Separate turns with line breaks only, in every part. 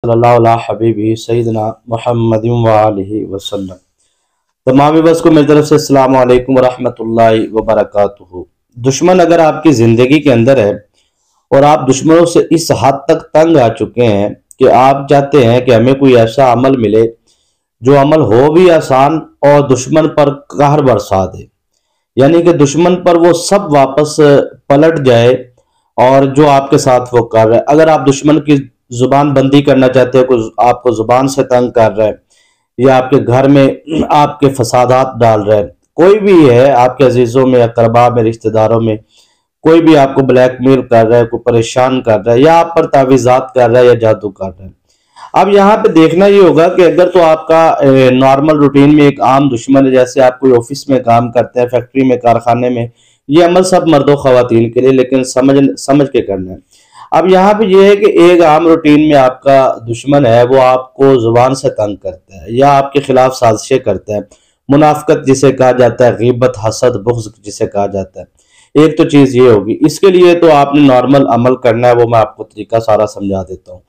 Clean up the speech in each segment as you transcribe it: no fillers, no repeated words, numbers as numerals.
सल्लल्लाहु अला हबीबी सैयदना मुहम्मदिन व आलिहि वसल्लम। तमाम बस को मेरी तरफ से अस्सलामु अलैकुम व रहमतुल्लाहि व बरकातुहू। दुश्मन अगर आपकी ज़िंदगी के अंदर है और आप दुश्मनों से इस हद तक तंग आ चुके हैं कि आप चाहते हैं कि हमें कोई ऐसा अमल मिले जो अमल हो भी आसान और दुश्मन पर कहर बरसा दे, यानी कि दुश्मन पर वो सब वापस पलट जाए और जो आपके साथ वो कर रहा है। अगर आप दुश्मन की जुबान बंदी करना चाहते हो, कोई आपको जुबान से तंग कर रहा है या आपके घर में आपके फसादात डाल रहा है, कोई भी है आपके अजीजों में, अकरबा में, रिश्तेदारों में, कोई भी आपको ब्लैकमेल कर रहा है, कोई परेशान कर रहा है या आप पर तावीज़ात कर रहा है या जादू कर रहा है। अब यहाँ पे देखना ये होगा कि अगर तो आपका नॉर्मल रूटीन में एक आम दुश्मन है, जैसे आप कोई ऑफिस में काम करते हैं, फैक्ट्री में, कारखाने में, ये अमल सब मर्दों खवातीन के लिए, लेकिन समझ समझ के करना है। अब यहाँ पे ये है कि एक आम रूटीन में आपका दुश्मन है, वो आपको जुबान से तंग करता है या आपके खिलाफ साजिशें करता है, मुनाफकत जिसे कहा जाता है, गीबत, हसद, बुग़्ज़ जिसे कहा जाता है। एक तो चीज़ ये होगी। इसके लिए तो आपने नॉर्मल अमल करना है, वो मैं आपको तरीका सारा समझा देता हूँ।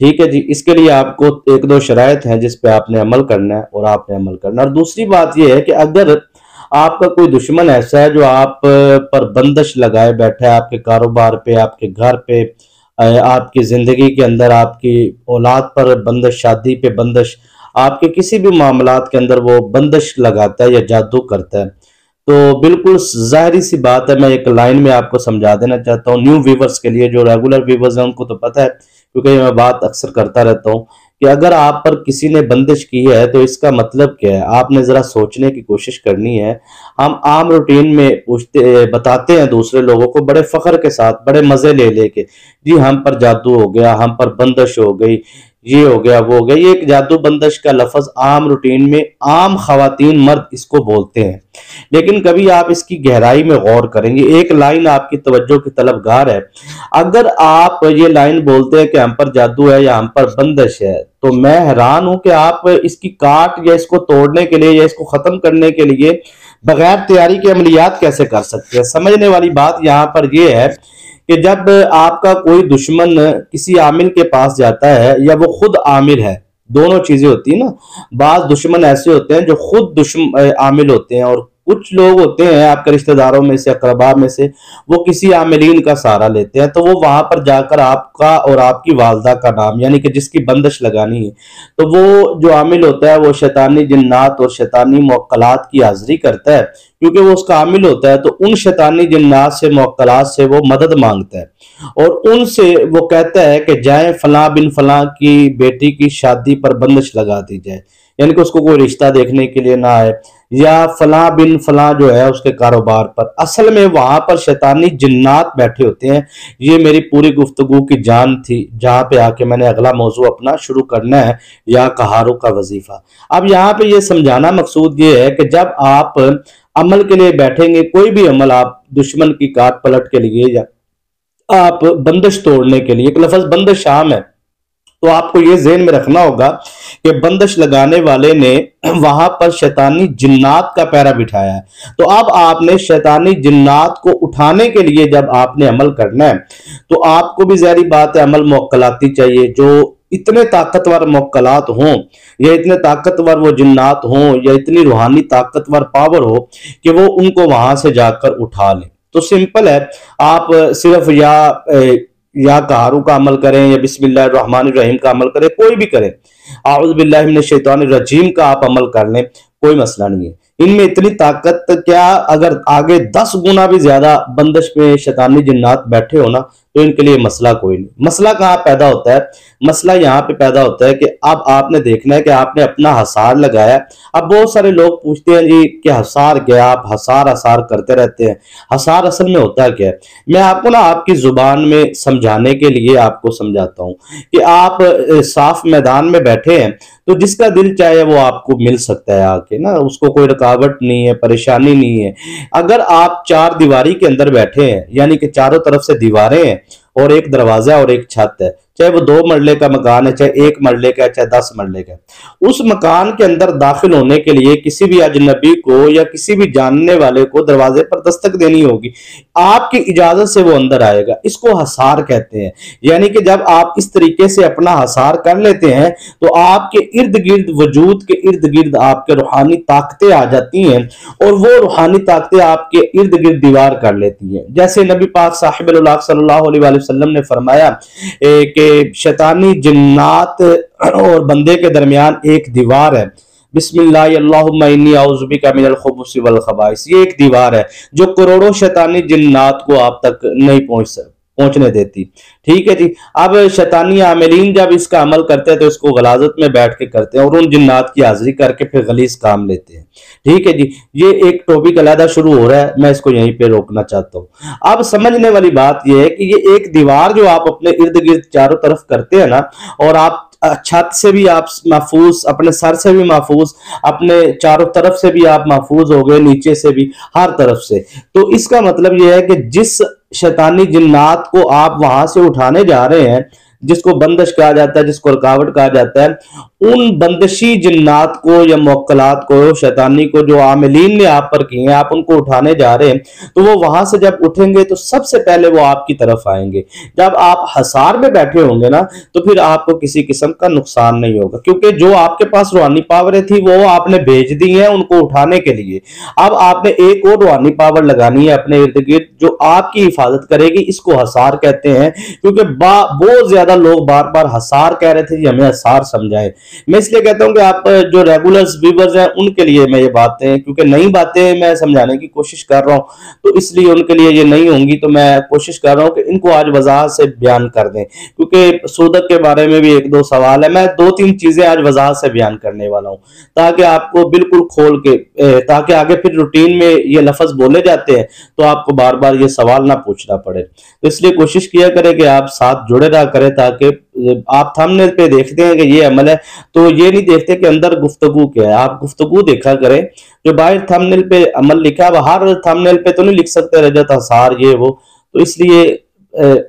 ठीक है जी। इसके लिए आपको एक दो शराइत हैं जिस पे आपने अमल करना है और आपने अमल करना है। और दूसरी बात यह है कि अगर आपका कोई दुश्मन ऐसा है जो आप पर बंदिश लगाए बैठा है, आपके कारोबार पे, आपके घर पे, आपकी ज़िंदगी के अंदर, आपकी औलाद पर बंदिश, शादी पे बंदिश, आपके किसी भी मामलात के अंदर वो बंदिश लगाता है या जादू करता है, तो बिल्कुल ज़ाहिर सी बात है, मैं एक लाइन में आपको समझा देना चाहता हूँ न्यू व्यूवर्स के लिए। जो रेगुलर व्यूवर्स हैं उनको तो पता है, क्योंकि मैं बात अक्सर करता रहता हूँ कि अगर आप पर किसी ने बंदिश की है तो इसका मतलब क्या है, आपने ज़रा सोचने की कोशिश करनी है। हम आम रूटीन में पूछते बताते हैं दूसरे लोगों को बड़े फ़ख्र के साथ, बड़े मज़े ले लेके, जी हम पर जादू हो गया, हम पर बंदिश हो गई, ये हो गया, वो हो गया। ये एक जादू बंदिश का लफ्ज़ आम रूटीन में आम खवातीन मर्द इसको बोलते हैं, लेकिन कभी आप इसकी गहराई में गौर करेंगे। एक लाइन आपकी तवज्जो की तलबगार है। अगर आप ये लाइन बोलते हैं कि हम पर जादू है या हम पर बंदिश है, तो मैं हैरान हूं कि आप इसकी काट या इसको तोड़ने के लिए या इसको खत्म करने के लिए बगैर तैयारी के अमलियात कैसे कर सकते हैं। समझने वाली बात यहाँ पर यह है कि जब आपका कोई दुश्मन किसी आमिल के पास जाता है या वो खुद आमिल है, दोनों चीजें होती है ना। बाज दुश्मन ऐसे होते हैं जो खुद दुश्मन आमिल होते हैं, और कुछ लोग होते हैं आपके रिश्तेदारों में से, अकरबा में से, वो किसी आमिलीन का सहारा लेते हैं। तो वो वहां पर जाकर आपका और आपकी वालदा का नाम, यानी कि जिसकी बंदिश लगानी है, तो वो जो आमिल होता है वो शैतानी जिन्नात और शैतानी मुवक्कलात की हाजिरी करता है, क्योंकि वो उसका आमिल होता है। तो उन शैतानी जिन्नात से, मुवक्कलात से वो मदद मांगता है और उनसे वो कहता है कि जाए फलां बिन फलां की बेटी की शादी पर बंदिश लगा दी जाए, यानी कि उसको कोई रिश्ता देखने के लिए ना आए, या फलां बिन फलां जो है उसके कारोबार पर। असल में वहां पर शैतानी जिन्नात बैठे होते हैं। ये मेरी पूरी गुफ्तगू की जान थी, जहां पे आके मैंने अगला मौजू अपना शुरू करना है, या कहारों का वजीफा। अब यहाँ पे ये समझाना मकसूद ये है कि जब आप अमल के लिए बैठेंगे, कोई भी अमल, आप दुश्मन की काट पलट के लिए या आप बंदिश तोड़ने के लिए, एक लफ्ज बंदिश आम है, तो आपको ये ज़हन में रखना होगा कि बंदिश लगाने वाले ने वहां पर शैतानी जिन्नात का पैरा बिठाया है। तो अब आपने शैतानी जिन्नात को उठाने के लिए जब आपने अमल करना है, तो आपको भी ज़ाहिर बात है अमल मुवक्कलाती चाहिए, जो इतने ताकतवर मुवक्कलात हों या इतने ताकतवर वो जिन्नात हों या इतनी रूहानी ताकतवर पावर हो कि वो उनको वहां से जाकर उठा लें। तो सिंपल है, आप सिर्फ या कहारू का अमल करें या बिस्मिल्लाहिर रहमानिर रहीम का अमल करें, कोई भी करें, आउज़ु बिल्लाहि मिनश शैतानिर रजीम का आप अमल कर लें, कोई मसला नहीं है। इनमें इतनी ताकत क्या, अगर आगे 10 गुना भी ज्यादा बंदिश में शैतानी जिन्नात बैठे हो ना, तो इनके लिए मसला कोई नहीं। मसला कहाँ पैदा होता है? मसला यहाँ पे पैदा होता है कि अब आपने देखना है कि आपने अपना हसार लगाया। अब बहुत सारे लोग पूछते हैं जी कि हसार क्या, आप हसार हसार करते रहते हैं, हसार असल में होता क्या है? मैं आपको ना आपकी जुबान में समझाने के लिए आपको समझाता हूँ कि आप साफ मैदान में बैठे हैं, तो जिसका दिल चाहे वो आपको मिल सकता है आके ना, उसको कोई रुकावट नहीं है, परेशानी नहीं है। अगर आप चार दीवारी के अंदर बैठे हैं, यानी कि चारों तरफ से दीवारें हैं, और एक दरवाजा और एक छत है, चाहे वो 2 मरले का मकान है, चाहे 1 मरले का है, चाहे 10 मरले का है। उस मकान के अंदर दाखिल होने के लिए किसी भी अजनबी को या किसी भी जानने वाले को दरवाजे पर दस्तक देनी होगी, आपकी इजाजत से वो अंदर आएगा। इसको हसार कहते हैं। यानी कि जब आप इस तरीके से अपना हसार कर लेते हैं तो आपके इर्द गिर्द, वजूद के इर्द गिर्द आपके रूहानी ताकतें आ जाती हैं और वो रूहानी ताकतें आपके इर्द गिर्द दीवार कर लेती हैं। जैसे नबी पाक साहिबुल उलाग सल्लल्लाहु अलैहि वसल्लम ने फरमाया कि शैतानी जिन्नात और बंदे के दरमियान एक दीवार है, बिस्मिल्लाह अल्लाहुम्मा इन्नी औज़ु बिका मिनल खुबुसी वल खबाइस। ये एक दीवार है जो करोड़ों शैतानी जिन्नात को आप तक नहीं पहुंचने देती। ठीक है जी। अब शैतानी आमिलीन जब इसका अमल करते हैं तो इसको गलाजत में बैठ के करते हैं और उन जिन्नात की हाजिरी करके फिर गलीज काम लेते हैं। ठीक है जी। ये एक टॉपिक अलहदा शुरू हो रहा है, मैं इसको यहीं पे रोकना चाहता हूँ। अब समझने वाली बात यह है कि ये एक दीवार जो आप अपने इर्द गिर्द चारों तरफ करते हैं ना, और आप छत से भी आप महफूज, अपने सर से भी महफूज, अपने चारों तरफ से भी आप महफूज हो गए, नीचे से भी, हर तरफ से। तो इसका मतलब यह है कि जिस शैतानी जिन्नात को आप वहां से उठाने जा रहे हैं, जिसको बंदिश कहा जाता है, जिसको रुकावट कहा जाता है, उन बंदिशी जिन्नात को या मुवक्कलात को, शैतानी को जो आमिलीन ने आप पर किए हैं, आप उनको उठाने जा रहे हैं, तो वो वहां से जब उठेंगे तो सबसे पहले वो आपकी तरफ आएंगे। जब आप हसार में बैठे होंगे ना, तो फिर आपको किसी किस्म का नुकसान नहीं होगा, क्योंकि जो आपके पास रूहानी पावरें थी वो आपने भेज दी हैं उनको उठाने के लिए। अब आपने एक और रूहानी पावर लगानी है अपने इर्द गिर्द जो आपकी हिफाजत करेगी। इसको हसार कहते हैं, क्योंकि बहुत ज्यादा लोग बार बार हसार कह रहे थे कि हमें हसार समझाएं। मैं इसलिए कहता हूं कि आप जो रेगुलर व्यूअर्स हैं उनके लिए मैं ये बातें, क्योंकि नई बातें मैं समझाने की कोशिश कर रहा हूं तो इसलिए उनके लिए ये नहीं होंगी, तो मैं कोशिश कर रहा हूं कि इनको आज वजाहत से बयान कर दें। क्योंकि सूदक के बारे में भी 1-2 सवाल है, मैं 2-3 चीजें आज वजाहत से बयान करने वाला हूं ताकि आपको बिल्कुल खोल के, ताकि आगे फिर रूटीन में ये लफ्ज बोले जाते हैं तो आपको बार बार ये सवाल ना पूछना पड़े। तो इसलिए कोशिश किया करें कि आप साथ जुड़े रहा करें, ताकि आप थंबनेल पे देखते हैं कि ये अमल है तो ये नहीं देखते कि अंदर गुफ्तगू क्या है, आप गुफ्तगू देखा करें। जो बाहर थंबनेल पे अमल लिखा है, हर थंबनेल पे तो नहीं लिख सकते रजत हसार ये वो, तो इसलिए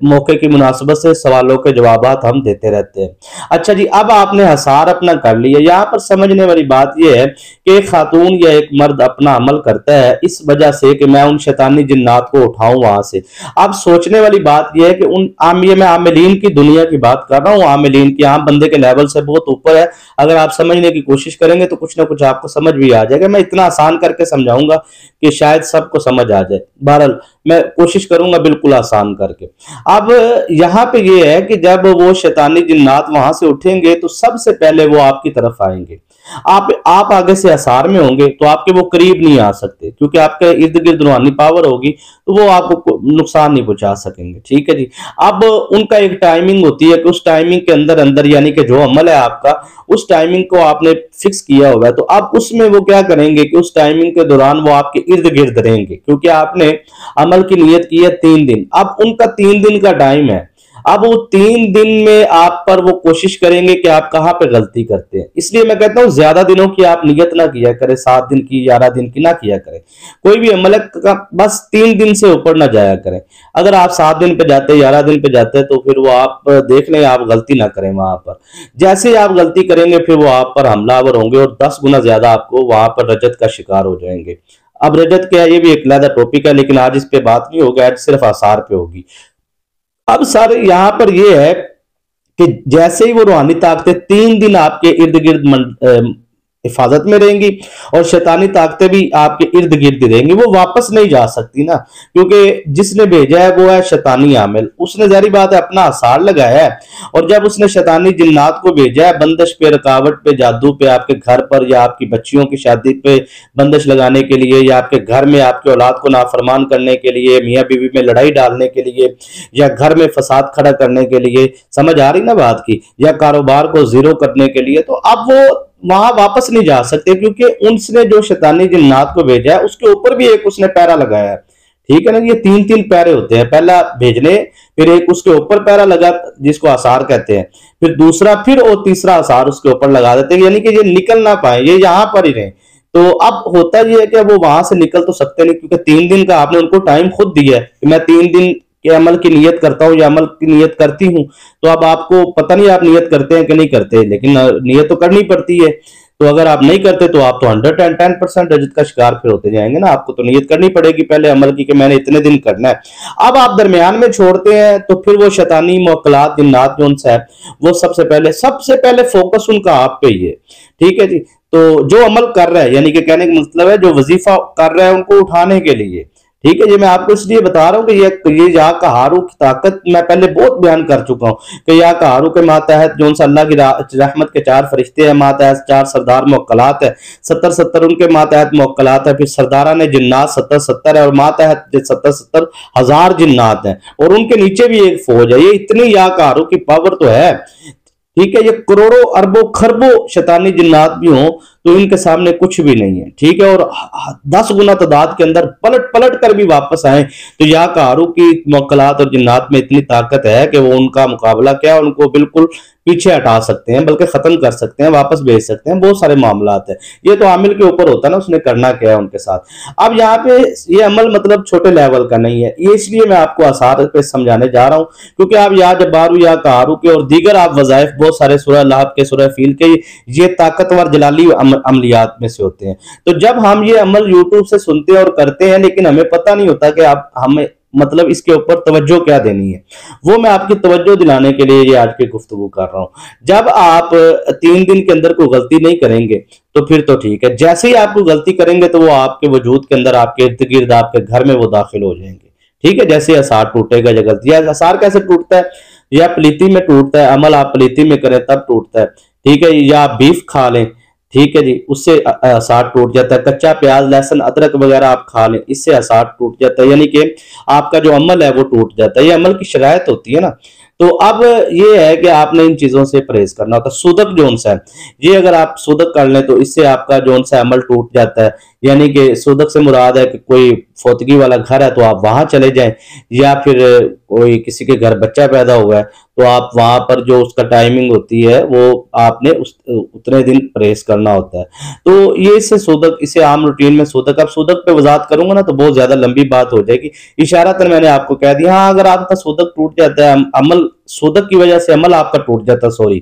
मौके की मुनासबत से सवालों के जवाब हम देते रहते हैं। अच्छा जी, अब आपने हसार अपना कर लिया। यहाँ पर समझने वाली बात यह है कि एक खातून या एक मर्द अपना अमल करता है इस वजह से कि मैं उन शैतानी जिन्नात को उठाऊं वहां से। अब सोचने वाली बात यह है कि मैं आमिलीन की दुनिया की बात कर रहा हूँ, आमिलीन की, आम बंदे के लेवल से बहुत ऊपर है। अगर आप समझने की कोशिश करेंगे तो कुछ ना कुछ आपको समझ भी आ जाएगा। मैं इतना आसान करके समझाऊंगा कि शायद सबको समझ आ जाए। बहरहाल मैं कोशिश करूंगा बिल्कुल आसान करके। अब यहां पे ये है कि जब वो शैतानी जिन्नात वहां से उठेंगे तो सबसे पहले वो आपकी तरफ आएंगे। आप आगे से असार में होंगे तो आपके वो करीब नहीं आ सकते, क्योंकि आपके इर्द गिर्द रूहानी पावर होगी तो वो आपको नुकसान नहीं पहुंचा सकेंगे। ठीक है जी। अब उनका एक टाइमिंग होती है कि उस टाइमिंग के अंदर अंदर, यानी कि जो अमल है आपका, उस टाइमिंग को आपने फिक्स किया हुआ है, तो अब उसमें वो क्या करेंगे कि उस टाइमिंग के दौरान वो आपके इर्द गिर्द रहेंगे, क्योंकि आपने अमल की नियत की है 3 दिन। अब उनका 3 दिन का टाइम है। अब वो 3 दिन में आप पर वो कोशिश करेंगे कि आप कहां पे गलती करते हैं। इसलिए मैं कहता हूं ज्यादा दिनों की आप नियत ना किया करें, 7 दिन की, 11 दिन की ना किया करें। कोई भी अमल बस 3 दिन से ऊपर ना जाया करें। अगर आप 7 दिन पे जाते हैं, 11 दिन पे जाते हैं, तो फिर वो आप देख लें, आप गलती ना करें वहां पर। जैसे आप गलती करेंगे फिर वो आप पर हमलावर होंगे और 10 गुना ज्यादा आपको वहां पर रजत का शिकार हो जाएंगे। अब रजत क्या है, ये भी एक अलग टॉपिक है, लेकिन आज इस पे बात नहीं होगी, आज सिर्फ आसार पे होगी। अब सर यहाँ पर यह है कि जैसे ही वो रूहानी ताकतें 3 दिन आपके इर्द गिर्द हिफाजत में रहेंगी और शैतानी ताकतें भी आपके इर्द गिर्द रहेंगी, वो वापस नहीं जा सकती ना, क्योंकि जिसने भेजा है वो है शैतानी आमिल। उसने जारी बात है अपना आसार लगाया है, और जब उसने शैतानी जिन्नात को भेजा है बंदिश पे, रुकावट पे, जादू पे, आपके घर पर या आपकी बच्चियों की शादी पे बंदिश लगाने के लिए, या आपके घर में आपके औलाद को नाफरमान करने के लिए, मियाँ बीवी में लड़ाई डालने के लिए, या घर में फसाद खड़ा करने के लिए, समझ आ रही ना बात की, या कारोबार को जीरो करने के लिए, तो अब वो वहां वापस नहीं जा सकते, क्योंकि उसने जो शैतानी जिन्नात को भेजा है उसके ऊपर भी एक उसने पैरा लगाया है। ठीक है ना, ये 3-3 पैरे होते हैं, पहला भेजने, फिर एक उसके ऊपर पैरा लगा जिसको आसार कहते हैं, फिर दूसरा, फिर और तीसरा आसार उसके ऊपर लगा देते हैं, यानी कि ये निकल ना पाए, ये यहां पर ही रहे। तो अब होता यह है कि वो वहां से निकल तो सकते नहीं, क्योंकि 3 दिन का आपने उनको टाइम खुद दिया है कि मैं 3 दिन कि अमल की नियत करता हूँ या अमल की नियत करती हूँ, तो अब आपको पता नहीं आप नियत करते हैं कि नहीं करते, लेकिन नियत तो करनी पड़ती है। तो अगर आप नहीं करते तो आप तो 110% रजत का शिकार फिर होते जाएंगे ना। आपको तो नियत करनी पड़ेगी पहले अमल की कि मैंने इतने दिन करना है। अब आप दरमियान में छोड़ते हैं तो फिर वो शैतानी मौकलात जिन्नात जो उनसे है, वो सबसे पहले फोकस उनका आप पे ही है। ठीक है जी। तो जो अमल कर रहा है, यानी कि कहने का मतलब है जो वजीफा कर रहा है उनको उठाने के लिए, ठीक है जी। मैं आपको इसलिए बता रहा हूँ कि ये या कहारू की ताकत मैं पहले बहुत बयान कर चुका हूँ कि या कहारू के मातहत जो अल्लाह की रहमत के 4 फरिश्ते हैं, मातहत 4 सरदार मुवक्कलात है, 70 उनके मातहत मुवक्कलात है, फिर सरदारा ने जिन्नात 70 है और मातहत 70 हजार जिन्नात है, और उनके नीचे भी एक फौज है। ये इतनी या कहारू की पावर तो है, ठीक है। ये करोड़ों अरबों खरबों शैतानी जिन्नात भी हों तो इनके सामने कुछ भी नहीं है, ठीक है। और 10 गुना तादाद के अंदर पलट पलट कर भी वापस आए तो या कारू की मुवक्कलात और जिन्नात में इतनी ताकत है कि वो उनका मुकाबला क्या, उनको बिल्कुल पीछे हटा सकते हैं, बल्कि खत्म कर सकते हैं, वापस भेज सकते हैं। बहुत सारे मामलात है। ये तो आमिल के ऊपर होता है ना, उसने करना क्या है उनके साथ। अब यहाँ पे ये अमल मतलब छोटे लेवल का नहीं है, ये इसलिए मैं आपको आसार पे समझाने जा रहा हूँ क्योंकि आप या जब्बारू या कारू के और दीगर आप वजाइफ बहुत सारे सूरह लाहब के, सूरह फील के, ये ताकतवर जलाली अमलियात में से होते हैं। तो जब हम ये अमल यूट्यूब से सुनते हैं और करते हैं, लेकिन हमें पता नहीं होता कि आप हमें मतलब इसके ऊपर तवज्जो क्या देनी है, वो मैं आपकी तवज्जो दिलाने के लिए ये आज की गुफ्तगू कर रहा हूं। जब आप 3 दिन के अंदर कोई गलती नहीं करेंगे तो फिर तो ठीक है, जैसे ही आप कोई गलती करेंगे तो वो आपके वजूद के अंदर, आपके इर्द गिर्द, आपके घर में वो दाखिल हो जाएंगे। ठीक है, जैसे असार टूटेगा या गलती, या असार कैसे टूटता है, या पलीती में टूटता है, अमल आप पलीती में करें तब टूटता है। ठीक है, या आप बीफ खा लें, ठीक है जी, उससे असार टूट जाता है। कच्चा प्याज, लहसुन, अदरक वगैरह आप खा लें, इससे असार टूट जाता है, यानी कि आपका जो अमल है वो टूट जाता है। ये अमल की शरायत होती है ना। तो अब ये है कि आपने इन चीजों से परहेज करना होता है। सूदक जोन सा है, ये अगर आप सूदक कर लें तो इससे आपका जोन सा अमल टूट जाता है। यानी कि सूदक से मुराद है कि कोई फौतगी वाला घर है तो आप वहां चले जाएं, या फिर कोई किसी के घर बच्चा पैदा हुआ है तो आप वहां पर जो उसका टाइमिंग होती है वो आपने उतने दिन परहेज करना होता है। तो ये इससे सूदक, इसे आम रूटीन में सूदक, अब सूदक पे वजात करूंगा ना तो बहुत ज्यादा लंबी बात हो जाएगी। इशारतन मैंने आपको कह दिया। हाँ, अगर आपका सूदक टूट जाता है, अमल सूदक की वजह से अमल आपका टूट जाता है, सॉरी,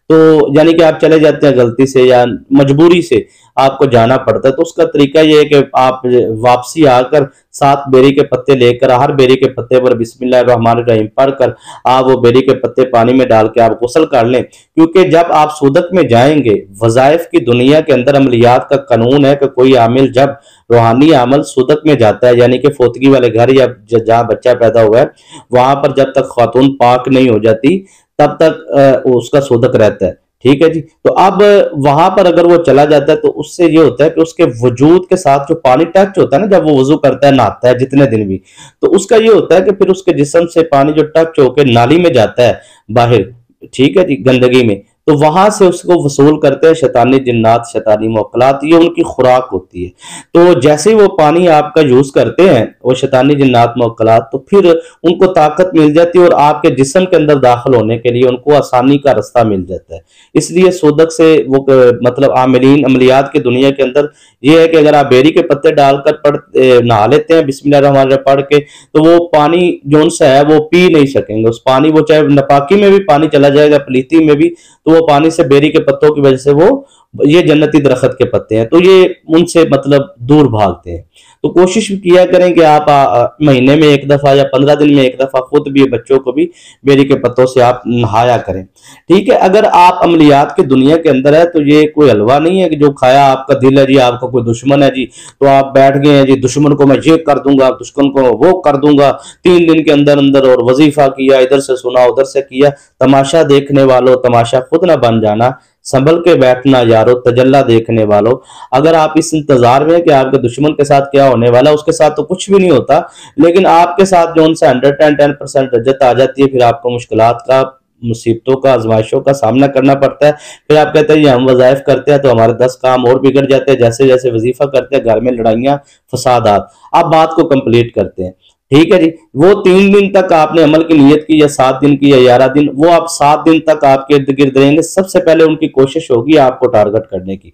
तो यानी कि आप चले जाते हैं गलती से या मजबूरी से आपको जाना पड़ता है, तो उसका तरीका ये है कि आप वापसी आकर 7 बेरी के पत्ते लेकर, हर बेरी के पत्ते पर बिस्मिल्लाहिर्रहमानिर्रहीम पढ़कर आप वो बेरी के पत्ते पानी में डाल के आप गुस्ल कर लें। क्योंकि जब आप सूदक में जाएंगे, वजाइफ की दुनिया के अंदर अमलियात का कानून है कि कोई आमिल जब रूहानी अमल सूदक में जाता है, यानी कि फोतगी वाले घर या जहाँ बच्चा पैदा हुआ है वहां पर जब तक खातून पाक नहीं हो जाती तब तक उसका सूदक रहता है। ठीक है जी। तो अब वहां पर अगर वो चला जाता है तो उससे ये होता है कि उसके वजूद के साथ जो पानी टच होता है ना, जब वो वजू करता है, नहाता है जितने दिन भी, तो उसका ये होता है कि फिर उसके जिस्म से पानी जो टच होकर नाली में जाता है बाहर, ठीक है जी, गंदगी में, तो वहां से उसको वसूल करते हैं शैतानी जिन्नात, शैतानी मुवक्कलात, ये उनकी खुराक होती है। तो जैसे ही वो पानी आपका यूज करते हैं वो शैतानी जिन्नात मुवक्कलात, तो फिर उनको ताकत मिल जाती है और आपके जिस्म के अंदर दाखिल होने के लिए उनको आसानी का रास्ता मिल जाता है। इसलिए सूदक से वो मतलब आमिलीन अमलियात की दुनिया के अंदर ये है कि अगर आप बेरी के पत्ते डालकर नहा लेते हैं बिस्मिल्लाहिर्रहमानिर्रहीम पढ़ के, तो वो पानी जो सा है वो पी नहीं सकेंगे। उस पानी, वो चाहे नपाकी में भी पानी चला जाएगा, पलीती में भी, तो वो पानी से बेरी के पत्तों की वजह से वो, ये जन्नती दरख्त के पत्ते हैं तो ये उनसे मतलब दूर भागते हैं। तो कोशिश किया करें कि आप महीने में एक दफा या 15 दिन में एक दफा खुद भी, बच्चों को भी बेरी के पत्तों से आप नहाया करें। ठीक है, अगर आप अमलियात की दुनिया के अंदर है तो ये कोई हलवा नहीं है कि जो खाया आपका दिल है जी, आपका कोई दुश्मन है जी तो आप बैठ गए हैं जी, दुश्मन को मैं ये कर दूंगा, दुश्मन को वो कर दूंगा, 3 दिन के अंदर अंदर, और वजीफा किया, इधर से सुना उधर से किया। तमाशा देखने वालों, तमाशा खुद ना बन जाना, संभल के बैठना यारो, तजल्ला देखने वालों। अगर आप इस इंतजार में कि आपके दुश्मन के साथ क्या होने वाला, उसके साथ तो कुछ भी नहीं होता, लेकिन आपके साथ जो उनसे 110% रजत आ जाती है, फिर आपको मुश्किलात का, मुसीबतों का, आजमाइशों का सामना करना पड़ता है। फिर आप कहते हैं ये हम वजाइफ करते हैं तो हमारे 10 काम और बिगड़ जाते हैं, जैसे जैसे वजीफा करते हैं घर में लड़ाइयाँ, फसादात। आप बात को कंप्लीट करते हैं। ठीक है जी। वो 3 दिन तक आपने अमल की नीयत की या 7 दिन की या 11 दिन, वो आप 7 दिन तक आपके इर्द गिर्द रहेंगे। सबसे पहले उनकी कोशिश होगी आपको टारगेट करने की।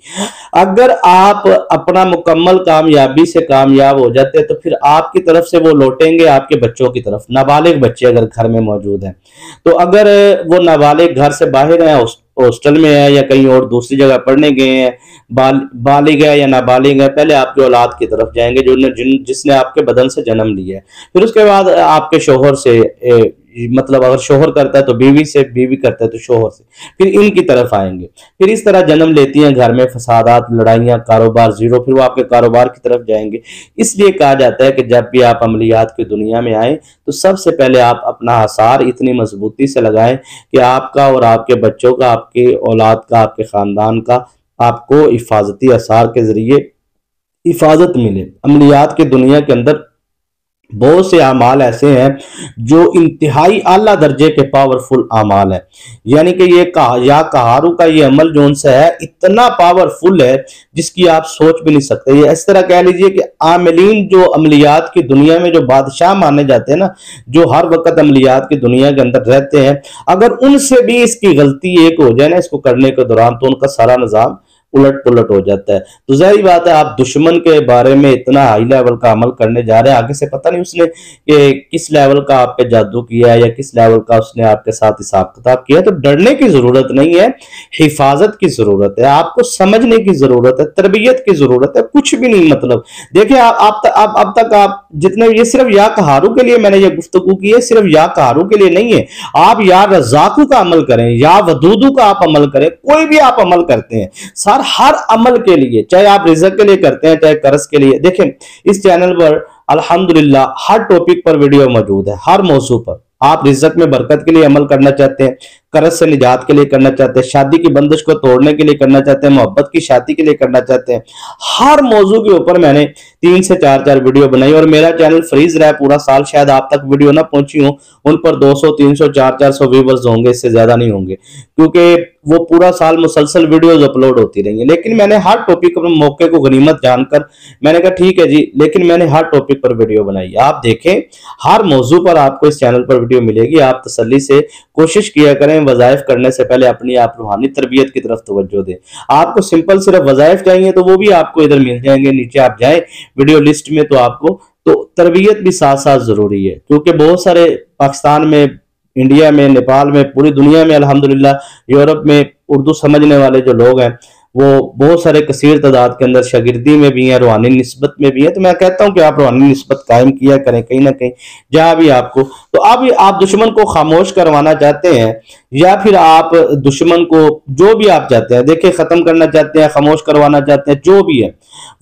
अगर आप अपना मुकम्मल कामयाबी से कामयाब हो जाते हैं तो फिर आपकी तरफ से वो लौटेंगे आपके बच्चों की तरफ, नाबालिग बच्चे अगर घर में मौजूद हैं। तो अगर वो नाबालिग घर से बाहर हैं, हॉस्टल में है या कहीं और दूसरी जगह पढ़ने गए हैं, बालिग है या नाबालिग है, पहले आपकी औलाद की तरफ जाएंगे जिसने आपके बदन से जन्म लिया है। फिर उसके बाद आपके शोहर से, मतलब अगर शोहर करता है तो बीवी से, बीवी करता है तो शोहर से, फिर इनकी तरफ आएंगे। फिर इस तरह जन्म लेती हैं घर में फसादात, लड़ाइयाँ, कारोबार जीरो, फिर वो आपके कारोबार की तरफ जाएंगे। इसलिए कहा जाता है कि जब भी आप अमलियात की दुनिया में आए तो सबसे पहले आप अपना आसार इतनी मजबूती से लगाएं कि आपका और आपके बच्चों का, आपके औलाद का, आपके खानदान का आपको हिफाजती आसार के जरिए हिफाजत मिले। अमलियात की दुनिया के अंदर बहुत से अमाल ऐसे हैं जो इंतहाई आला दर्जे के पावरफुल अमाल है। यानी कि ये या कहारू का ये अमल जो सा है इतना पावरफुल है जिसकी आप सोच भी नहीं सकते। ये इस तरह कह लीजिए कि आमिलीन जो अमलियात की दुनिया में जो बादशाह माने जाते हैं ना, जो हर वक्त अमलियात की दुनिया के अंदर रहते हैं, अगर उनसे भी इसकी गलती एक हो जाए ना इसको करने के दौरान, तो उनका सारा निजाम उलट पुलट हो जाता है। तो जाहिर बात है आप दुश्मन के बारे में इतना हाई लेवल का अमल करने जा रहे हैं, आगे से पता नहीं उसने ये किस लेवल का आप पे जादू किया है या किस लेवल का उसने आपके साथ हिसाब किताब किया है। तो डरने की जरूरत नहीं है, हिफाजत की जरूरत है, आपको समझने की जरूरत है, तरबियत की जरूरत है, कुछ भी नहीं। मतलब देखिए अब तक आप जितने, ये सिर्फ या कहारू के लिए मैंने ये गुफ्तगू की है, सिर्फ या कहारू के लिए नहीं है। आप या रज़ाकू का अमल करें, या वदूदू का आप अमल करें, कोई भी आप अमल करते हैं सर, हर अमल के लिए, चाहे आप रिज़्क के लिए करते हैं चाहे कर्ज के लिए। देखें इस चैनल पर अल्हम्दुलिल्लाह हर टॉपिक पर वीडियो मौजूद है, हर मौजू पर। आप रिज़्क में बरकत के लिए अमल करना चाहते हैं, कर्ज से निजात के लिए करना चाहते हैं, शादी की बंदिश को तोड़ने के लिए करना चाहते हैं, मोहब्बत की शादी के लिए करना चाहते हैं, हर मौजू के ऊपर मैंने 3 से 4 वीडियो बनाई। और मेरा चैनल फ्रीज रहा है पूरा साल, शायद आप तक वीडियो ना पहुंची हो, उन पर 200 300 400 व्यूवर्स होंगे, इससे ज्यादा नहीं होंगे, क्योंकि वो पूरा साल मुसलसल वीडियोस अपलोड होती रही है। लेकिन मैंने हर टॉपिक पर मौके को गनीमत जानकर मैंने कहा ठीक है जी, लेकिन मैंने हर टॉपिक पर वीडियो बनाई। आप देखें हर मौजू पर आपको इस चैनल पर वीडियो मिलेगी। आप तसल्ली से कोशिश किया करें, वज़ाइफ करने से पहले अपनी आप रूहानी तरबियत की तरफ तवज्जो दें। आपको सिंपल सिर्फ वज़ाइफ चाहिए तो वो भी आपको इधर मिल जाएंगे, नीचे आप जाएं वीडियो लिस्ट में, तो आपको तो तरबियत भी साथ साथ जरूरी है, क्योंकि बहुत सारे पाकिस्तान में, इंडिया में, नेपाल में, पूरी दुनिया में, अल्हम्दुलिल्लाह यूरोप में उर्दू समझने वाले जो लोग हैं वो बहुत सारे कसीर तादाद के अंदर शागिर्दी में भी हैं, रूहानी निस्बत में भी है। तो मैं कहता हूं कि आप रूहानी निस्बत कायम किया करें कहीं ना कहीं जहां भी आपको। तो आप दुश्मन को खामोश करवाना चाहते हैं या फिर आप दुश्मन को जो भी आप चाहते हैं, देखिए खत्म करना चाहते हैं, खामोश करवाना चाहते हैं, जो भी है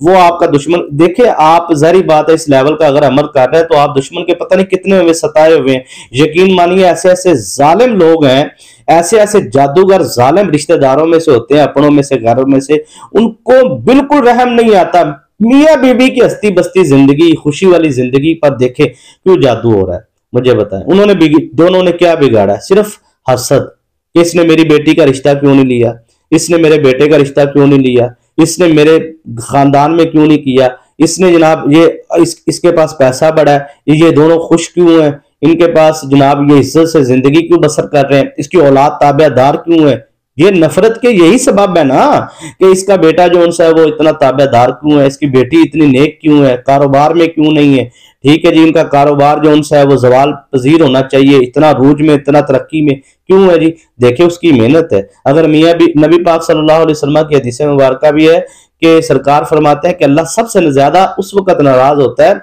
वो आपका दुश्मन। देखिए आप जाहिर बात है इस लेवल का अगर अमल कर रहे हैं तो आप दुश्मन के पता नहीं कितने हुए सताए हुए हैं। यकीन मानिए ऐसे ऐसे जालिम लोग हैं, ऐसे ऐसे जादूगर जालिम रिश्तेदारों में से होते हैं, अपनों में से, घरों में से, उनको बिल्कुल रहम नहीं आता। मियाँ बीबी की हस्ती बस्ती जिंदगी, खुशी वाली जिंदगी पर देखे क्यों जादू हो रहा है, मुझे बताएं। उन्होंने दोनों ने क्या बिगाड़ा है? सिर्फ हसद कि इसने मेरी बेटी का रिश्ता क्यों नहीं लिया, इसने मेरे बेटे का रिश्ता क्यों नहीं लिया, इसने मेरे खानदान में क्यों नहीं किया, इसने जनाब ये इसके पास पैसा बड़ा है, ये दोनों खुश क्यों हैं, इनके पास जनाब ये इज्जत से जिंदगी क्यों बसर कर रहे हैं, इसकी औलाद ताबेदार क्यों है। ये नफरत के यही सबब है ना कि इसका बेटा जो उनसे है वो इतना ताबेदार क्यों है, इसकी बेटी इतनी नेक क्यों है, कारोबार में क्यों नहीं है। ठीक है जी, इनका कारोबार जो उनसे है वो जवाल पजीर होना चाहिए, इतना रूज में, इतना तरक्की में क्यों है जी। देखे उसकी मेहनत है। अगर मियाँ भी, नबी पाक सल्लल्लाहु अलैहि वसल्लम की हदीस मुबारक भी है कि सरकार फरमाते हैं कि अल्लाह सबसे ज्यादा उस वक्त नाराज होता है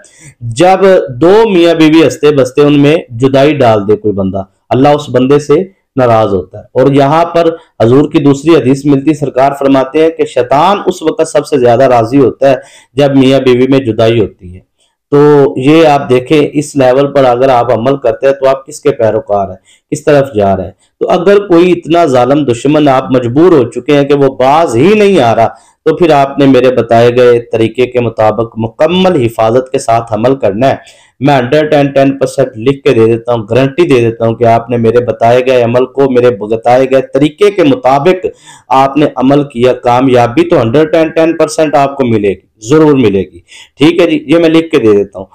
जब दो मियाँ बीवी हंसते बसते उनमें जुदाई डाल दे कोई बंदा, अल्लाह उस बंदे से नाराज होता है। और यहाँ पर हजूर की दूसरी हदीस मिलती, सरकार फरमाते हैं कि शैतान उस वक्त सबसे ज्यादा राजी होता है जब मियाँ बीवी में जुदाई होती है। तो ये आप देखें इस लेवल पर अगर आप अमल करते हैं तो आप किसके पैरोकार हैं, किस तरफ जा रहे हैं। तो अगर कोई इतना जालिम दुश्मन आप मजबूर हो चुके हैं कि वो बाज ही नहीं आ रहा, तो फिर आपने मेरे बताए गए तरीके के मुताबिक मुकम्मल हिफाजत के साथ अमल करना है। मैं 110% लिख के दे देता हूँ, गारंटी दे देता हूँ कि आपने मेरे बताए गए अमल को, मेरे बताए गए तरीके के मुताबिक आपने अमल किया, कामयाबी तो 110% आपको मिलेगी, जरूर मिलेगी। ठीक है जी, ये मैं लिख के दे देता हूँ।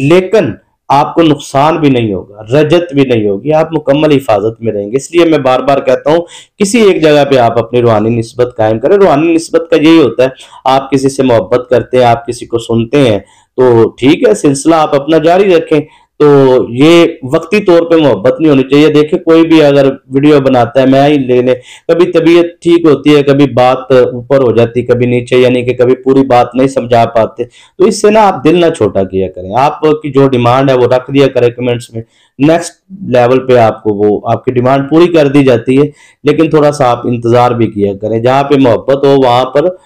लेकिन आपको नुकसान भी नहीं होगा, रजत भी नहीं होगी, आप मुकम्मल हिफाजत में रहेंगे। इसलिए मैं बार बार कहता हूँ किसी एक जगह पे आप अपनी रूहानी निस्बत कायम करें। रूहानी निस्बत का यही होता है, आप किसी से मोहब्बत करते हैं, आप किसी को सुनते हैं तो ठीक है, सिलसिला आप अपना जारी रखें। तो ये वक्ती तौर पे मोहब्बत नहीं होनी चाहिए। देखिए कोई भी अगर वीडियो बनाता है, मैं ही ले ले, कभी तबीयत ठीक होती है, कभी बात ऊपर हो जाती, कभी नीचे, यानी कि कभी पूरी बात नहीं समझा पाते, तो इससे ना आप दिल ना छोटा किया करें। आपकी जो डिमांड है वो रख दिया करें कमेंट्स में, नेक्स्ट लेवल पे आपको वो आपकी डिमांड पूरी कर दी जाती है। लेकिन थोड़ा सा आप इंतजार भी किया करें, जहाँ पे मोहब्बत हो वहां पर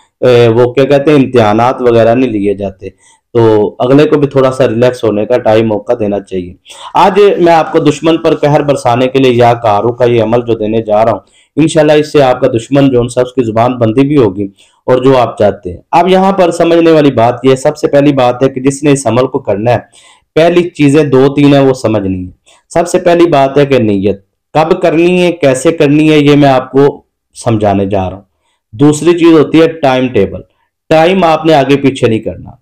वो क्या कहते हैं, इम्तिहानात वगैरह नहीं लिए जाते। तो अगले को भी थोड़ा सा रिलैक्स होने का टाइम मौका देना चाहिए। आज मैं आपको दुश्मन पर कहर बरसाने के लिए या कारू का ये अमल जो देने जा रहा हूँ, इंशाल्लाह इससे आपका दुश्मन जो सा उसकी जुबान बंदी भी होगी और जो आप चाहते हैं। अब यहाँ पर समझने वाली बात यह सबसे पहली बात है कि जिसने इस अमल को करना है, पहली चीजें दो तीन है वो समझनी है। सबसे पहली बात है कि नीयत कब करनी है, कैसे करनी है, ये मैं आपको समझाने जा रहा हूँ। दूसरी चीज होती है टाइम टेबल। टाइम आपने आगे पीछे नहीं करना,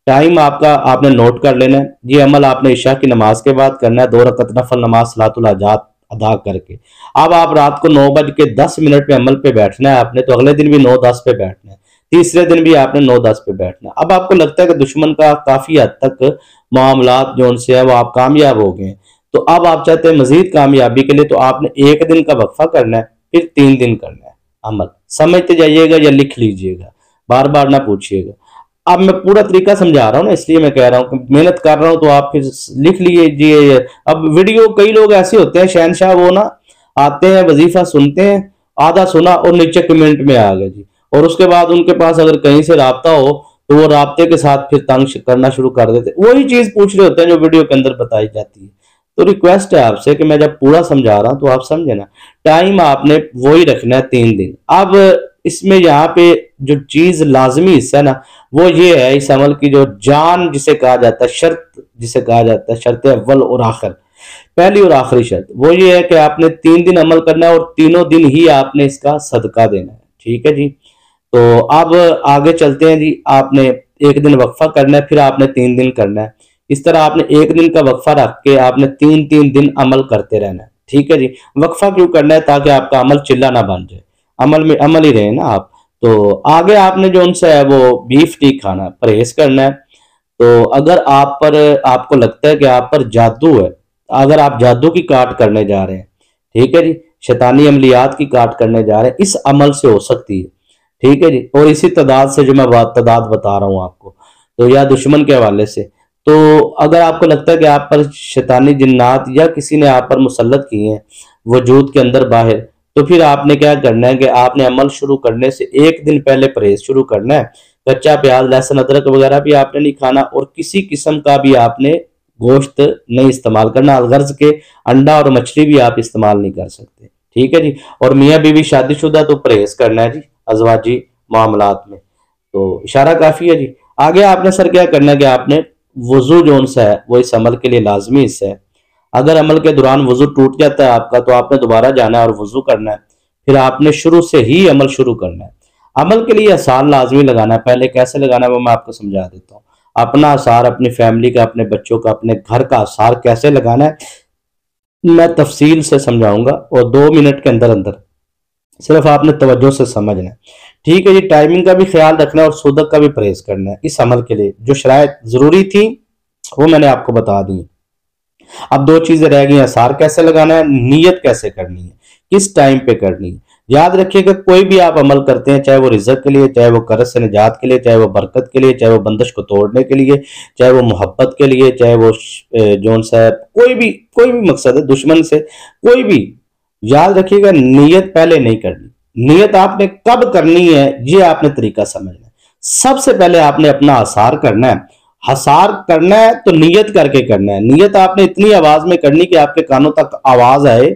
टाइम आपका आपने नोट कर लेना है। ये अमल आपने इशा की नमाज के बाद करना है, 2 रकअत नफल नमाज सलातुल हाजात अदा करके। अब आप रात को 9:10 पे अमल पे बैठना है आपने, तो अगले दिन भी 9:10 पे बैठना है, तीसरे दिन भी आपने 9:10 पे बैठना है। अब आपको लगता है कि दुश्मन का काफी हद तक मामलात जो उनसे है वो आप कामयाब हो गए, तो अब आप चाहते हैं मजीद कामयाबी के लिए, तो आपने एक दिन का वक्फा करना है, फिर 3 दिन करना है अमल। समझते जाइएगा या लिख लीजिएगा, बार बार ना पूछिएगा। अब मैं पूरा तरीका समझा रहा हूँ ना, इसलिए मैं कह रहा हूँ कि मेहनत कर रहा हूँ तो आप फिर लिख लीजिए। अब वीडियो कई लोग ऐसे होते हैं शहनशाह, वो ना आते हैं वजीफा सुनते हैं, आधा सुना और नीचे कमेंट में आ गए जी, और उसके बाद उनके पास अगर कहीं से राब्ता हो तो वो राब्ते के साथ फिर तंग करना शुरू कर देते, वही चीज पूछ रहे होते हैं जो वीडियो के अंदर बताई जाती है। तो रिक्वेस्ट है आपसे कि मैं जब पूरा समझा रहा हूं तो आप समझे ना, टाइम आपने वही रखना है 3 दिन। अब इसमें यहाँ पे जो चीज लाजमी हिस्सा है ना, वो ये है इस अमल की, जो जान जिसे कहा जाता है, शर्त जिसे कहा जाता है, शर्त अव्वल और आखिर, पहली और आखिरी शर्त वो ये है कि आपने 3 दिन अमल करना है और तीनों दिन ही आपने इसका सदका देना है। ठीक है जी। तो अब आगे चलते हैं जी। आपने एक दिन वक्फा करना है, फिर आपने 3 दिन करना है। इस तरह आपने एक दिन का वक्फा रख के आपने 3-3 दिन अमल करते रहना है। ठीक है जी। वक्फा क्यों करना है? ताकि आपका अमल चिल्ला ना बन जाए, अमल में अमल ही रहे ना आप। तो आगे आपने जो उनसे है वो बीफ टीक खाना है, परहेज करना है। तो अगर आप पर आपको लगता है कि आप पर जादू है, अगर आप जादू की काट करने जा रहे हैं, ठीक है जी, शैतानी अमलियात की काट करने जा रहे हैं, इस अमल से हो सकती है। ठीक है जी। और इसी तादाद से जो मैं बात तादाद बता रहा हूँ आपको, तो या दुश्मन के हवाले से, तो अगर आपको लगता है कि आप पर शैतानी जिन्नात या किसी ने आप पर मुसल्लत किए हैं वजूद के अंदर बाहर, तो फिर आपने क्या करना है कि आपने अमल शुरू करने से एक दिन पहले परहेज शुरू करना है। कच्चा प्याज, लहसुन, अदरक वगैरह भी आपने नहीं खाना, और किसी किस्म का भी आपने गोश्त नहीं इस्तेमाल करना। अलगर्ज के अंडा और मछली भी आप इस्तेमाल नहीं कर सकते। ठीक है जी। और मियाँ बीवी शादीशुदा तो परहेज करना है जी अजवाजी मामलात में। तो इशारा काफी है जी। आगे आपने सर क्या करना है कि आपने वजू जो सा है वो इस अमल के लिए लाजमी हिस्सा है। अगर अमल के दौरान वजू टूट जाता है आपका, तो आपने दोबारा जाना है और वजू करना है, फिर आपने शुरू से ही अमल शुरू करना है। अमल के लिए आसार लाजमी लगाना है। पहले कैसे लगाना है वो मैं आपको समझा देता हूँ। अपना आसार, अपनी फैमिली का, अपने बच्चों का, अपने घर का आसार कैसे लगाना है मैं तफसील से समझाऊंगा, और 2 मिनट के अंदर अंदर सिर्फ आपने तवज्जो से समझना है। ठीक है जी। टाइमिंग का भी ख्याल रखना है और सूदक का भी परहेज करना है। इस अमल के लिए जो शराइत जरूरी थी वो मैंने आपको बता दी। अब 2 चीजें रह गई, आसार कैसे लगाना है, नीयत कैसे करनी है, किस टाइम पे करनी है। याद रखिएगा कोई भी आप अमल करते हैं, चाहे वो रिजक के लिए, चाहे वो कर्ज से निजात के लिए, चाहे वो बरकत के लिए, चाहे वो बंदिश को तोड़ने के लिए, चाहे वो मोहब्बत के लिए, चाहे वो जोन सा कोई भी मकसद है, दुश्मन से कोई भी, याद रखिएगा नीयत पहले नहीं करनी। नीयत आपने कब करनी है ये आपने तरीका समझना है। सबसे पहले आपने अपना आसार करना है। हसार करना है तो नीयत करके करना है। नीयत आपने इतनी आवाज में करनी कि आपके कानों तक आवाज आए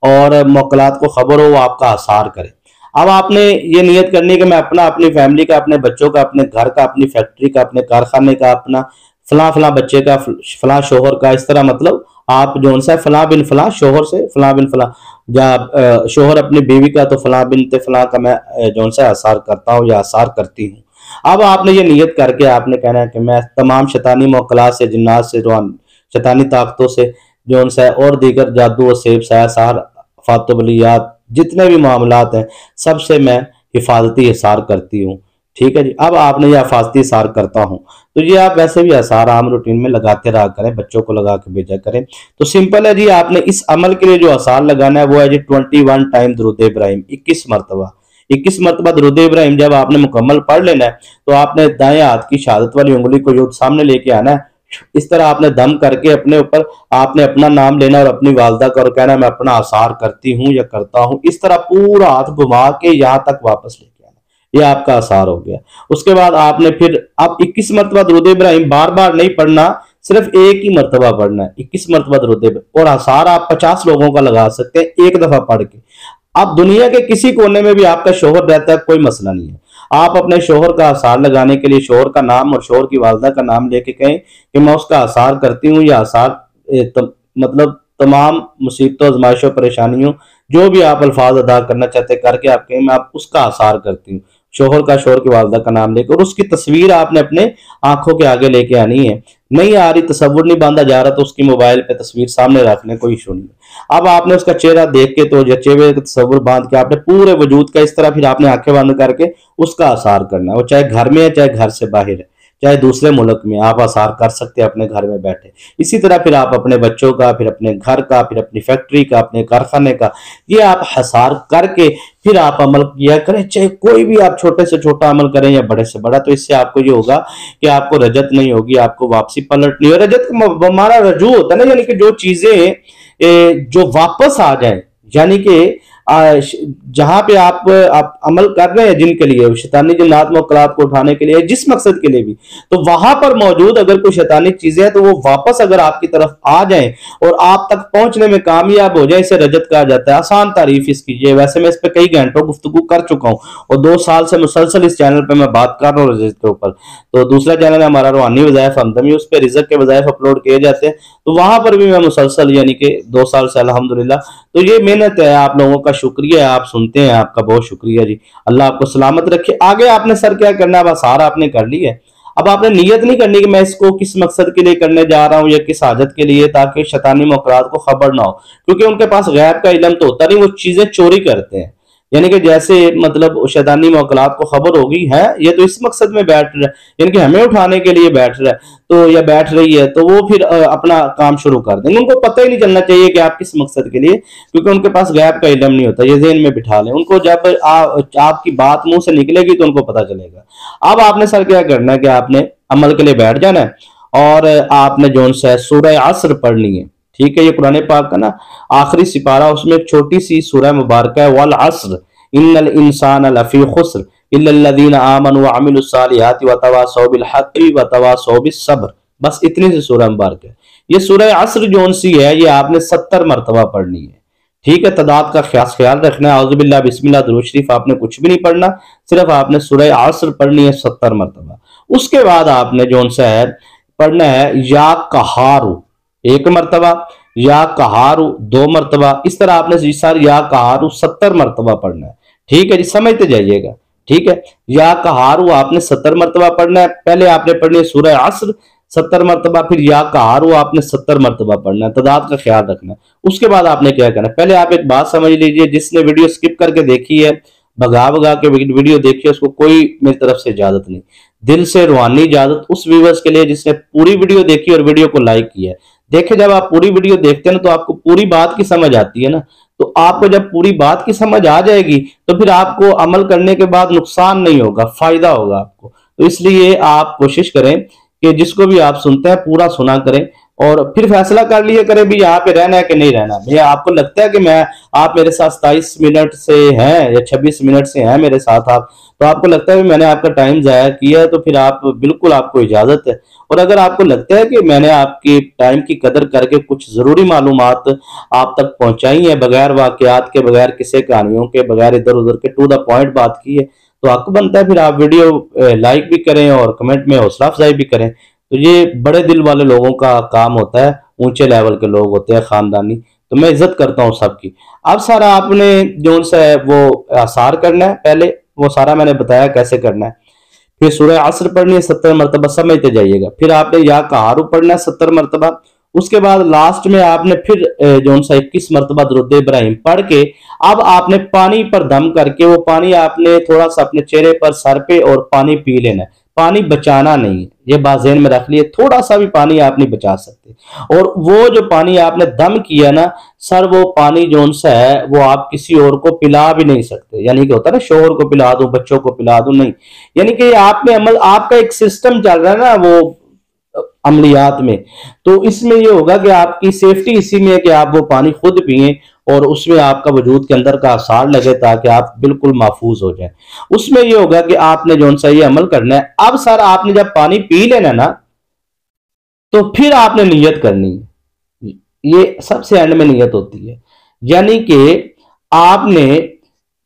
और मौकलात को खबर हो, वो आपका हसार करे। अब आपने ये नियत करनी है कि मैं अपना, अपनी फैमिली का, अपने बच्चों का, अपने घर का, अपनी फैक्ट्री का, अपने कारखाने का, अपना फला फला बच्चे का, फला शोहर का, इस तरह मतलब आप जो सा फला बिन फला शोहर से फला बिन फला, या शोहर अपनी बीवी का तो फला बिन ते फला का मैं जो सा आसार करता हूँ या आसार करती हूँ। अब आपने ये नियत करके आपने कहना है कि मैं तमाम शैतानी मौकलात से, जिन्नात से, शैतानी ताकतों से जो उनसे और दीगर जादू और सेब साया सहार फातबलियात जितने भी मामलात हैं सबसे मैं हिफाजती इसार करती हूँ। ठीक है जी। अब आपने यह हिफाजती इसार करता हूँ तो ये आप वैसे भी आसार आम रूटीन में लगाते रहा करें, बच्चों को लगा के भेजा करें। तो सिंपल है जी, आपने इस अमल के लिए जो आसार लगाना है वो है जी 21 टाइम दुरूद इब्राहिम, 21 मरतबा। 21 मरतबा दुरूद इब्राहिम जब आपने मुकम्मल पढ़ लेना है तो आपने दाएं हाथ की शहादत वाली उंगली को यूं सामने लेके आना है। इस तरह आपने दम करके अपने ऊपर आपने अपना नाम लेना और अपनी वालदा का और कहना मैं अपना आसार करती हूँ या करता हूँ। इस तरह पूरा हाथ घुमा के यहाँ तक वापस लेके आना, ये आपका आसार हो गया। उसके बाद आपने फिर अब 21 मरतबा दुरूद इब्राहिम बार बार नहीं पढ़ना, सिर्फ एक ही मरतबा पढ़ना है, 21 मरतबा दुरूद इब्राहिम। और आसार आप 50 लोगों का लगा सकते हैं एक दफा पढ़ के। अब दुनिया के किसी कोने में भी आपका शोहर रहता है, कोई मसला नहीं है। आप अपने शोहर का आसार लगाने के लिए शोहर का नाम और शोहर की वालदा का नाम लेके कहें कि मैं उसका आसार करती हूँ, या आसार मतलब तमाम मुसीबतों आजमाइशों परेशानियों जो भी आप अल्फाज अदा करना चाहते करके आप कहें मैं आप उसका आसार करती हूँ। शोहर का शोहर की वालदा का नाम लेकर और उसकी तस्वीर आपने अपने आंखों के आगे लेके आनी है। नहीं आ रही, तस्वुर नहीं बांधा जा रहा तो उसकी मोबाइल पे तस्वीर सामने रखने, कोई इशू नहीं। अब आपने उसका चेहरा देख के तो जचे हुए तस्वुर बांध के आपने पूरे वजूद का इस तरह फिर आपने आंखें बंद करके उसका आसार करना है। वो चाहे घर में है चाहे घर से बाहर है, चाहे दूसरे मुल्क में, आप आसार कर सकते हैं अपने घर में बैठे। इसी तरह फिर आप अपने बच्चों का, फिर अपने घर का, फिर अपनी फैक्ट्री का, अपने कारखाने का, ये आप आसार करके फिर आप अमल किया करें। चाहे कोई भी आप छोटे से छोटा अमल करें या बड़े से बड़ा, तो इससे आपको ये होगा कि आपको रजत नहीं होगी, आपको वापसी पलट नहीं हो। रजत हमारा रजू होता है ना, यानी कि जो चीजें जो वापस आ जाए, यानी कि जहां पे आप अमल कर रहे हैं जिनके लिए शैतानी जिन्नात मुवक्कलात को उठाने के लिए, जिस मकसद के लिए भी, तो वहां पर मौजूद अगर कोई शैतानी चीजें हैं तो वो वापस अगर आपकी तरफ आ जाएं और आप तक पहुंचने में कामयाब हो जाए, इसे रजत कहा जाता है। आसान तारीफ इसकी ये, वैसे मैं इस पे कई घंटों गुफ्तगू कर चुका हूँ और 2 साल से मुसलसल इस चैनल पे मैं बात कर रहा हूँ रजत के ऊपर। तो दूसरा चैनल है हमारा रूहानी वज़ाइफ हमदमी, उस पर रिज़्क़ के वज़ाइफ अपलोड किए जाते हैं, तो वहां पर भी मैं मुसलसल यानी कि 2 साल से अल्हम्दुलिल्लाह। तो ये मेहनत है, आप लोगों का शुक्रिया है, आप सुनते हैं, आपका बहुत शुक्रिया जी। अल्लाह आपको सलामत रखे। आगे आपने सर क्या करना है, बस सारा आपने कर लिया है। अब आपने नियत नहीं करनी कि मैं इसको किस मकसद के लिए करने जा रहा हूँ या किस हाजत के लिए, ताकि शैतानी मुकरात को खबर ना हो, क्योंकि उनके पास गैब का इल्म तो होता नहीं, वो चीजें चोरी करते हैं। यानी कि जैसे मतलब शैतानी मुकलात को खबर होगी है ये तो इस मकसद में बैठ रहा है, यानी कि हमें उठाने के लिए बैठ रहा है तो या बैठ रही है, तो वो फिर अपना काम शुरू कर देंगे। उनको पता ही नहीं चलना चाहिए कि आप किस मकसद के लिए, क्योंकि उनके पास गैब का इल्म नहीं होता। ये ज़हन में बिठा लें, उनको जब आपकी बात मुंह से निकलेगी तो उनको पता चलेगा। अब आपने सर क्या करना है कि आपने अमल के लिए बैठ जाना है और आपने जो है सूरह असर पढ़नी है। ठीक है, ये कुरान पाक का ना आखिरी सिपारा, उसमें एक छोटी सी सूरह मुबारक है, वल अस्र इन्नल इंसान लफी खुस्र इल्लल्लज़ीना आमनु व अमिलुस सालिहाति व तवासौ बिल हक़्क़ि व तवासौ बिस सब्र। बस इतनी सी सूरह मुबारक है। ये सूरह असर जोन सी है, ये आपने 70 मरतबा पढ़नी है। ठीक है, तादाद का खास ख्याल रखना है। औज़ु बिल्लाह बिस्मिल्लाह दुरूद शरीफ आपने कुछ भी नहीं पढ़ना, सिर्फ आपने सूरह असर पढ़नी है 70 मरतबा। उसके बाद आपने जोन सा है पढ़ना है या कहारू 1 मरतबा, या कहारू 2 मरतबा। इस तरह आपने सर या कहारू 70 मरतबा पढ़ना है। ठीक है जी, समझते जाइएगा। ठीक है, या कहारू आपने 70 मरतबा पढ़ना है। पहले आपने पढ़नी है सूरह असर 70 मरतबा, फिर या कहारू आपने 70 मरतबा पढ़ना है। तादाद का ख्याल रखना है। उसके बाद आपने क्या करना है, पहले आप एक बात समझ लीजिए, जिसने वीडियो स्किप करके देखी है, भगा भगा के वीडियो देखी है, उसको कोई मेरी तरफ से इजाजत नहीं, दिल से रूहानी इजाजत उस व्यूअर्स के लिए जिसने पूरी वीडियो देखी और वीडियो को लाइक किया है। देखे, जब आप पूरी वीडियो देखते हैं ना तो आपको पूरी बात की समझ आती है ना, तो आपको जब पूरी बात की समझ आ जाएगी तो फिर आपको अमल करने के बाद नुकसान नहीं होगा, फायदा होगा आपको। तो इसलिए आप कोशिश करें कि जिसको भी आप सुनते हैं पूरा सुना करें और फिर फैसला कर लिए करें भी यहाँ पे रहना है कि नहीं रहना। भैया आपको लगता है कि आप मेरे साथ 27 मिनट से हैं या 26 मिनट से हैं मेरे साथ आप, तो आपको लगता है कि मैंने आपका टाइम जाया किया है, तो फिर आप बिल्कुल आपको इजाजत है। और अगर आपको लगता है कि मैंने आपकी टाइम की कदर करके कुछ जरूरी मालूमात आप तक पहुंचाई है, बगैर वाकयात के, बगैर किसी कहानियों के, बगैर इधर उधर के, टू द पॉइंट बात की है, तो आपको बनता है फिर आप वीडियो लाइक भी करें और कमेंट में हौसला अफजाई भी करें। तो ये बड़े दिल वाले लोगों का काम होता है, ऊंचे लेवल के लोग होते हैं, खानदानी। तो मैं इज्जत करता हूँ सबकी। अब सारा आपने जो सा है वो आसार करना है, पहले वो सारा मैंने बताया कैसे करना है। फिर सूरह असर पढ़नी है 70 मरतबा, समझते जाइएगा। फिर आपने या कहारू पढ़ना है 70 मरतबा। उसके बाद लास्ट में आपने फिर जो सा 21 मरतबा दुरूद इब्राहिम पढ़ के अब आपने पानी पर दम करके वो पानी आपने थोड़ा सा अपने चेहरे पर, सर पे और पानी पी लेना है। पानी बचाना नहीं है, ये बात ज़हन में रख लिए, थोड़ा सा भी पानी आप नहीं बचा सकते। और वो जो पानी आपने दम किया ना सर, वो पानी जो सा है वो आप किसी और को पिला भी नहीं सकते। यानी कि होता है ना शोहर को पिला दो, बच्चों को पिला दो, नहीं। यानी कि आप में अमल, आपका एक सिस्टम चल रहा है ना वो अमलियात में, तो इसमें ये होगा कि आपकी सेफ्टी इसी में है कि आप वो पानी खुद पिए और उसमें आपका वजूद के अंदर का आसार लगे ताकि आप बिल्कुल महफूज हो जाए। उसमें ये होगा कि आपने जो सा ये अमल करना है। अब सर आपने जब पानी पी लेना ना तो फिर आपने नियत करनी है, ये सबसे एंड में नियत होती है। यानी कि आपने,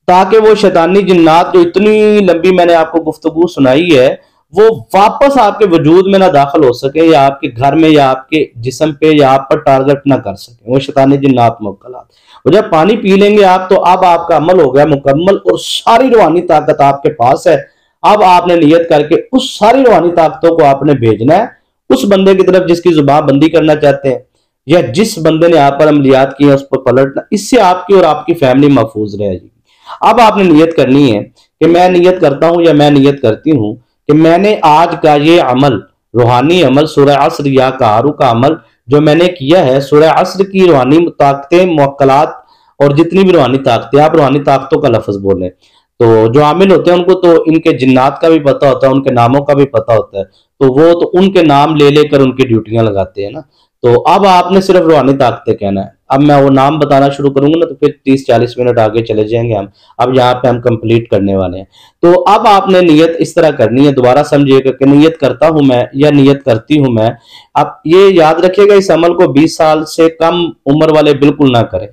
ताकि वो शैतानी जिन्नात जो इतनी लंबी मैंने आपको गुफ्तगू सुनाई है वो वापस आपके वजूद में ना दाखिल हो सके, या आपके घर में या आपके जिस्म पे या आप पर टारगेट ना कर सके वो शैतानी जिन्नात मुवक्कलात। और जब पानी पी लेंगे आप तो अब आपका अमल हो गया मुकम्मल और सारी रूहानी ताकत आपके पास है। अब आपने नियत करके उस सारी रूहानी ताकतों को आपने भेजना है उस बंदे की तरफ जिसकी जुबान बंदी करना चाहते हैं, या जिस बंदे ने आप पर अमलियात किए उस पर पलटना। इससे आपकी और आपकी फैमिली महफूज रहेगी। अब आपने नियत करनी है कि मैं नियत करता हूं या मैं नियत करती हूं कि मैंने आज का ये अमल, रूहानी अमल, सूरह अस्र या कहारू का अमल जो मैंने किया है, सूरह अस्र की रूहानी ताकतें, मुवक्कलात और जितनी भी रूहानी ताकतें, आप रूहानी ताकतों का लफ्ज बोलें तो जो आमिल होते हैं उनको तो इनके जिन्नात का भी पता होता है, उनके नामों का भी पता होता है, तो वो तो उनके नाम ले लेकर उनकी ड्यूटियां लगाते हैं ना। तो अब आपने सिर्फ रूहानी ताकतें कहना है। अब मैं वो नाम बताना शुरू करूंगा ना तो फिर 30-40 मिनट आगे चले जाएंगे हम। अब यहाँ पे हम कंप्लीट करने वाले हैं। तो अब आपने नियत इस तरह करनी है, दोबारा समझिएगा कि नियत करता हूं मैं या नियत करती हूं मैं। अब ये याद रखिएगा इस अमल को 20 साल से कम उम्र वाले बिल्कुल ना करें,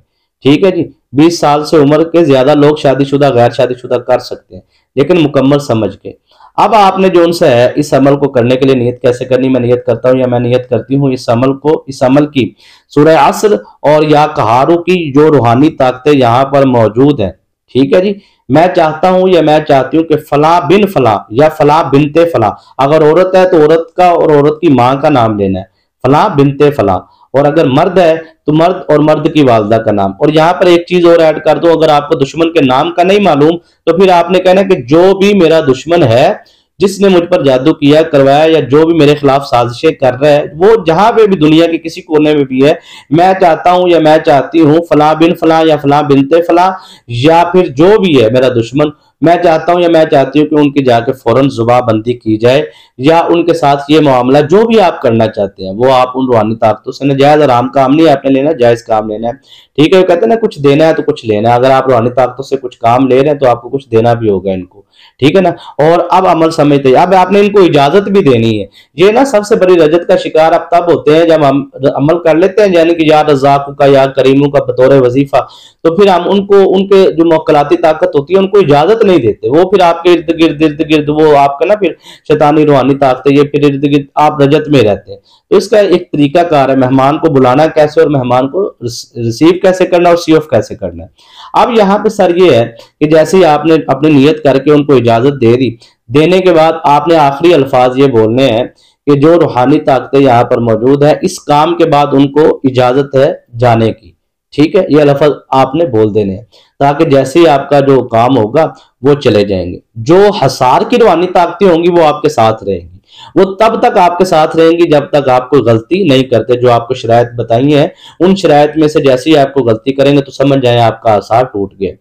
ठीक है जी। 20 साल से उम्र के ज्यादा लोग शादीशुदा, गैर शादीशुदा कर सकते हैं, लेकिन मुकम्मल समझ के। अब आपने जो उनसे है इस अमल को करने के लिए नियत कैसे करनी, मैं नियत करता हूं या मैं नियत करती हूं इस अमल को, इस अमल की सूरह अस्र और या कहारू की जो रूहानी ताकतें यहाँ पर मौजूद हैं, ठीक है जी। मैं चाहता हूं या मैं चाहती हूं कि फला बिन फला या फला बिनते फला, अगर औरत है तो औरत का और औरत की मां का नाम लेना है, फला बिनते फला। और अगर मर्द है तो मर्द और मर्द की वालदा का नाम। और यहाँ पर एक चीज और ऐड कर दो, अगर आपको दुश्मन के नाम का नहीं मालूम तो फिर आपने कहना कि जो भी मेरा दुश्मन है, जिसने मुझ पर जादू किया, करवाया, या जो भी मेरे खिलाफ साजिशें कर रहा है, वो जहां पे भी दुनिया के किसी कोने में भी है, मैं चाहता हूं या मैं चाहती हूं फला बिन फला या फला बिनते फला, या फिर जो भी है मेरा दुश्मन, मैं चाहता हूं या मैं चाहती हूं कि उनकी जाके फौरन जुबाबंदी की जाए, या उनके साथ ये मामला जो भी आप करना चाहते हैं वो आप उन रूहानी ताकतों से, जायज आराम काम नहीं आपने लेना, जायज काम लेना है, ठीक है। वो कहते हैं ना कुछ देना है तो कुछ लेना है। अगर आप रूहानी ताकतों से कुछ काम ले रहे हैं तो आपको कुछ देना भी होगा इनको, ठीक है ना। और अब अमल समझते हैं, अब आपने इनको इजाजत भी देनी है। ये ना सबसे बड़ी रजत का शिकार अब तब होते हैं जब हम अमल कर लेते हैं, यानी कि या रज़ाक़ु का या करीमू का बतौर वजीफा, तो फिर हम उनको, उनके जो मुवक्कलाती ताकत होती है उनको इजाजत नहीं देते, वो फिर आपके इर्द गिर्द वो आपका ना फिर शैतानी रूहानी ताकत, ये फिर इर्द गिर्द आप रजत में रहते हैं। तो इसका एक तरीका कार है, मेहमान को बुलाना कैसे और मेहमान को रिसीव कैसे करना और सी ऑफ कैसे करना है। अब यहाँ पे सर ये है कि जैसे ही आपने अपनी नियत करके उनको इजाजत दे दी, देने के बाद आपने आखिरी अल्फाज ये बोलने हैं कि जो रूहानी ताकतें यहाँ पर मौजूद है, इस काम के बाद उनको इजाजत है जाने की, ठीक है। ये लफ्ज आपने बोल देने हैं ताकि जैसे ही आपका जो काम होगा वो चले जाएंगे। जो हसार की रूहानी ताकतें होंगी वो आपके साथ रहेंगी, वो तब तक आपके साथ रहेंगी जब तक आप कोई गलती नहीं करते। जो आपको शरायत बताई है उन शरायत में से जैसे ही आपको गलती करेंगे तो समझ जाए आपका आसार टूट गया।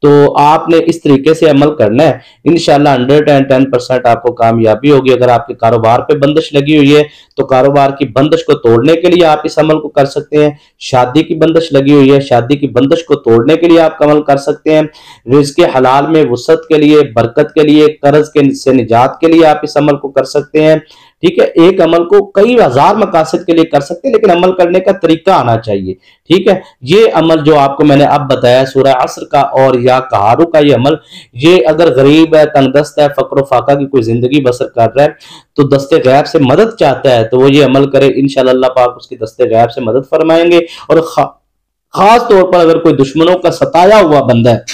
तो आपने इस तरीके से अमल करना है, इंशाल्लाह 110% आपको कामयाबी होगी। अगर आपके कारोबार पे बंदिश लगी हुई है तो कारोबार की बंदिश को तोड़ने के लिए आप इस अमल को कर सकते हैं। शादी की बंदिश लगी हुई है, शादी की बंदिश को तोड़ने के लिए आप अमल कर सकते हैं। रिज़्क़ हलाल में वुसअत के लिए, बरकत के लिए, कर्ज के से निजात के लिए आप इस अमल को कर सकते हैं, ठीक है। एक अमल को कई हजार मकासद के लिए कर सकते हैं, लेकिन अमल करने का तरीका आना चाहिए, ठीक है। ये अमल जो आपको मैंने अब बताया सूरह अस्र का और या कहारू का, ये अमल, ये अगर गरीब है, तंगदस्त है, फक्र फाका की कोई जिंदगी बसर कर रहा है तो दस्ते गैब से मदद चाहता है तो वो ये अमल करे, इंशाअल्लाह अल्लाह पाक उसकी दस्ते गैब से मदद फरमाएंगे। और खास तौर पर अगर कोई दुश्मनों का सताया हुआ बंदा है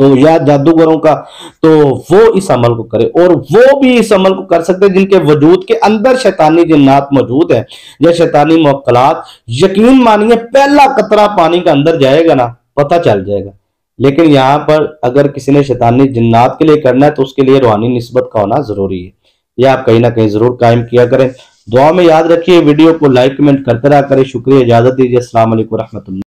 तो या जादूगरों का, तो वो इस अमल को करे। और वो भी इस अमल को कर सकते हैं जिनके वजूद के अंदर शैतानी जिन्नात मौजूद है या शैतानी मुअक्कलात। यकीन मानिए पहला कतरा पानी का अंदर जाएगा ना, पता चल जाएगा। लेकिन यहाँ पर अगर किसी ने शैतानी जिन्नात के लिए करना है तो उसके लिए रूहानी निस्बत का होना जरूरी है। यह आप कहीं ना कहीं जरूर कायम किया करें। दुआ में याद रखिए, वीडियो को लाइक कमेंट करते रहा करें। शुक्रिया, इजाजत दीजिए। अस्सलाम वालेकुम रहमतुल्लाह।